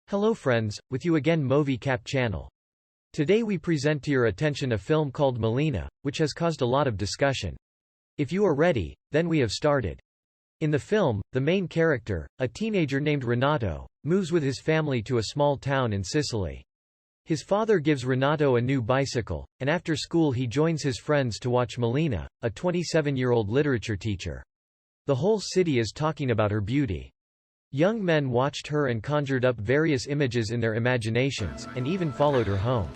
Hello friends, with you again Movi Cap channel. Today we present to your attention a film called Melina, which has caused a lot of discussion. If you are ready, then we have started. In the film, the main character, a teenager named Renato, moves with his family to a small town in Sicily. His father gives Renato a new bicycle, and after school he joins his friends to watch Melina, a 27-year-old literature teacher. The whole city is talking about her beauty. Young men watched her and conjured up various images in their imaginations, and even followed her home.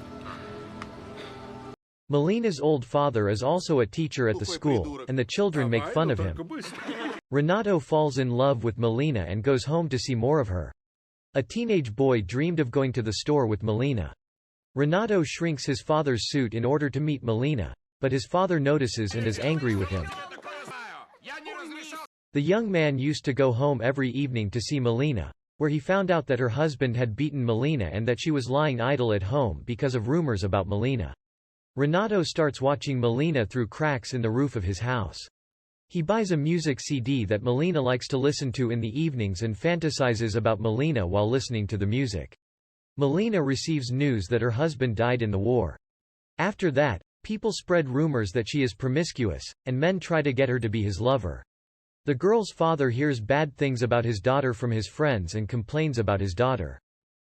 Melina's old father is also a teacher at the school, and the children make fun of him. Renato falls in love with Melina and goes home to see more of her. A teenage boy dreamed of going to the store with Melina. Renato shrinks his father's suit in order to meet Melina, but his father notices and is angry with him. The young man used to go home every evening to see Melina, where he found out that her husband had beaten Melina and that she was lying idle at home because of rumors about Melina. Renato starts watching Melina through cracks in the roof of his house. He buys a music CD that Melina likes to listen to in the evenings and fantasizes about Melina while listening to the music. Melina receives news that her husband died in the war. After that, people spread rumors that she is promiscuous, and men try to get her to be his lover. The girl's father hears bad things about his daughter from his friends and complains about his daughter.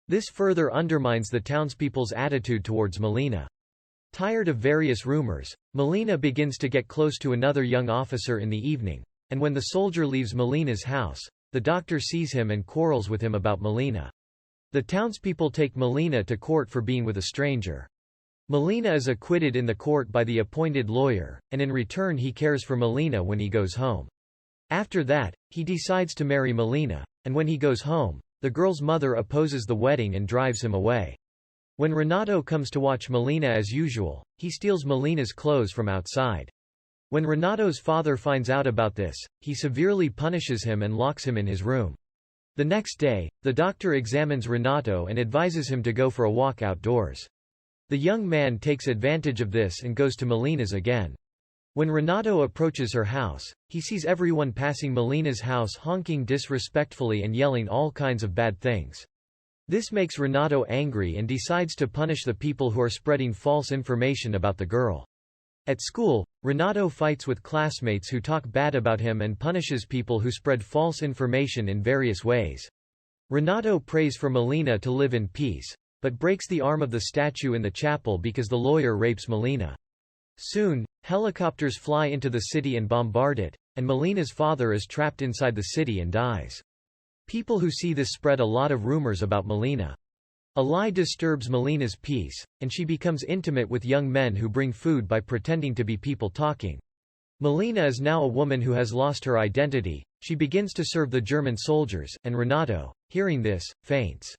This further undermines the townspeople's attitude towards Melina. Tired of various rumors, Melina begins to get close to another young officer in the evening, and when the soldier leaves Melina's house, the doctor sees him and quarrels with him about Melina. The townspeople take Melina to court for being with a stranger. Melina is acquitted in the court by the appointed lawyer, and in return he cares for Melina when he goes home. After that, he decides to marry Melina, and when he goes home, the girl's mother opposes the wedding and drives him away. When Renato comes to watch Melina as usual, he steals Melina's clothes from outside. When Renato's father finds out about this, he severely punishes him and locks him in his room. The next day, the doctor examines Renato and advises him to go for a walk outdoors. The young man takes advantage of this and goes to Melina's again. When Renato approaches her house, he sees everyone passing Melina's house honking disrespectfully and yelling all kinds of bad things. This makes Renato angry and decides to punish the people who are spreading false information about the girl. At school, Renato fights with classmates who talk bad about him and punishes people who spread false information in various ways. Renato prays for Melina to live in peace, but breaks the arm of the statue in the chapel because the lawyer rapes Melina. Soon, helicopters fly into the city and bombard it, and Melina's father is trapped inside the city and dies. People who see this spread a lot of rumors about Melina. A lie disturbs Melina's peace, and she becomes intimate with young men who bring food by pretending to be people talking. Melina is now a woman who has lost her identity. She begins to serve the German soldiers, and Renato, hearing this, faints.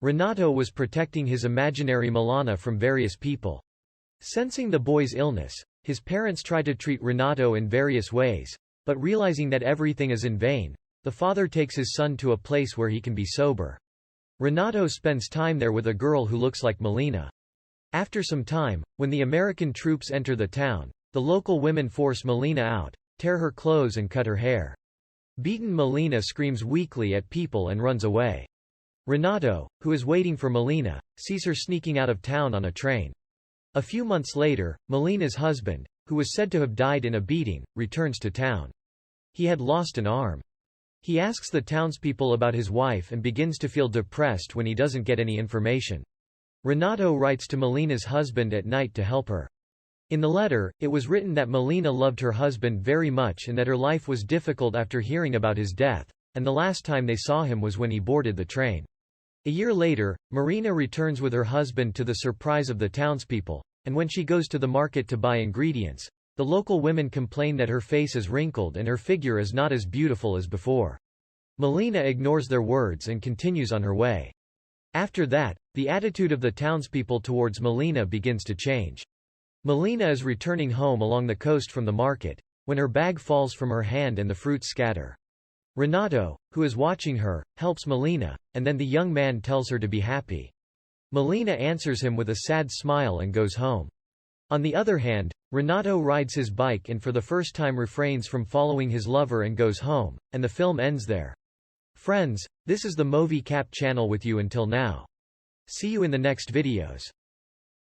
Renato was protecting his imaginary Melina from various people. Sensing the boy's illness, his parents try to treat Renato in various ways, but realizing that everything is in vain, the father takes his son to a place where he can be sober. Renato spends time there with a girl who looks like Melina. After some time, when the American troops enter the town, the local women force Melina out, tear her clothes and cut her hair. Beaten Melina screams weakly at people and runs away. Renato, who is waiting for Melina, sees her sneaking out of town on a train. A few months later, Melina's husband, who was said to have died in a beating, returns to town. He had lost an arm. He asks the townspeople about his wife and begins to feel depressed when he doesn't get any information. Renato writes to Melina's husband at night to help her. In the letter, it was written that Melina loved her husband very much and that her life was difficult after hearing about his death, and the last time they saw him was when he boarded the train. A year later, Marina returns with her husband to the surprise of the townspeople, and when she goes to the market to buy ingredients, the local women complain that her face is wrinkled and her figure is not as beautiful as before. Melina ignores their words and continues on her way. After that, the attitude of the townspeople towards Melina begins to change. Melina is returning home along the coast from the market, when her bag falls from her hand and the fruits scatter. Renato, who is watching her, helps Melina, and then the young man tells her to be happy. Melina answers him with a sad smile and goes home. On the other hand, Renato rides his bike and for the first time refrains from following his lover and goes home, and the film ends there. Friends, this is the Movi Cap channel with you until now. See you in the next videos.